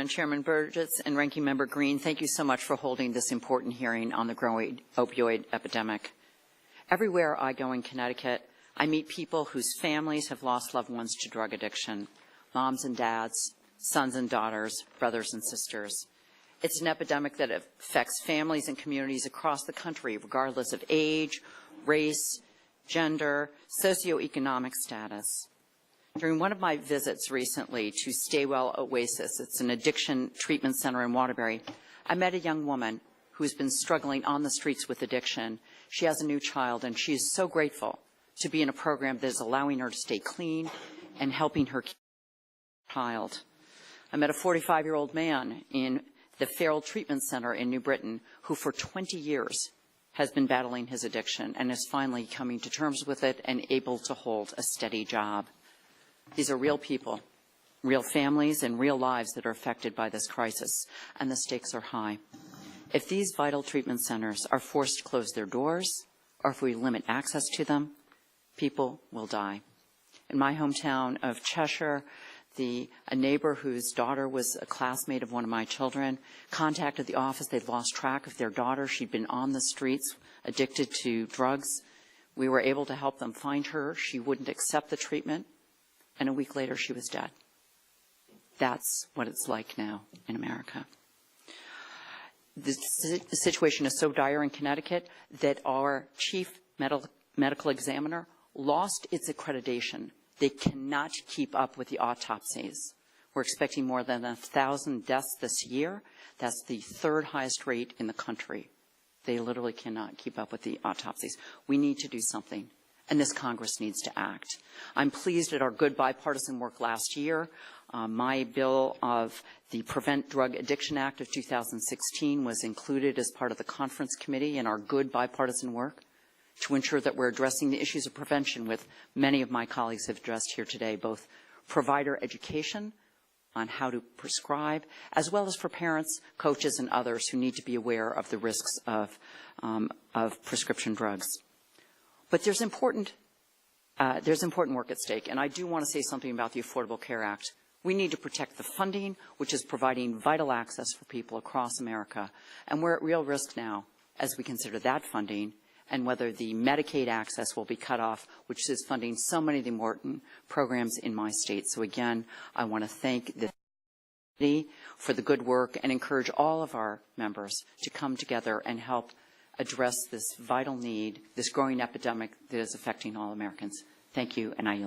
Chairman, Chairman Burgess, and Ranking Member Green, thank you so much for holding this important hearing on the growing opioid epidemic. Everywhere I go in Connecticut, I meet people whose families have lost loved ones to drug addiction, moms and dads, sons and daughters, brothers and sisters. It's an epidemic that affects families and communities across the country, regardless of age, race, gender, socioeconomic status. During one of my visits recently to Staywell Oasis, it's an addiction treatment center in Waterbury, I met a young woman who's been struggling on the streets with addiction. She has a new child, and she is so grateful to be in a program that is allowing her to stay clean and helping her child. I met a 45-year-old man in the Feral Treatment Center in New Britain who for 20 years has been battling his addiction and is finally coming to terms with it and able to hold a steady job. These are real people, real families, and real lives that are affected by this crisis, and the stakes are high. If these vital treatment centers are forced to close their doors, or if we limit access to them, people will die. In my hometown of Cheshire, a neighbor whose daughter was a classmate of one of my children contacted the office. They'd lost track of their daughter. She'd been on the streets, addicted to drugs. We were able to help them find her. She wouldn't accept the treatment, and a week later she was dead. That's what it's like now in America. The situation is so dire in Connecticut that our chief medical examiner lost its accreditation. They cannot keep up with the autopsies. We're expecting more than 1,000 deaths this year. That's the third highest rate in the country. They literally cannot keep up with the autopsies. We need to do something, and this Congress needs to act. I'm pleased at our good bipartisan work last year. My bill of the Prevent Drug Addiction Act of 2016 was included as part of the conference committee in our good bipartisan work to ensure that we're addressing the issues of prevention with many of my colleagues have addressed here today, both provider education on how to prescribe, as well as for parents, coaches, and others who need to be aware of the risks of prescription drugs. But there's important work at stake, and I do want to say something about the Affordable Care Act. We need to protect the funding, which is providing vital access for people across America, and we're at real risk now as we consider that funding and whether the Medicaid access will be cut off, which is funding so many of the important programs in my state. So again, I want to thank the committee for the good work and encourage all of our members to come together and help address this vital need, this growing epidemic that is affecting all Americans. Thank you, and I yield.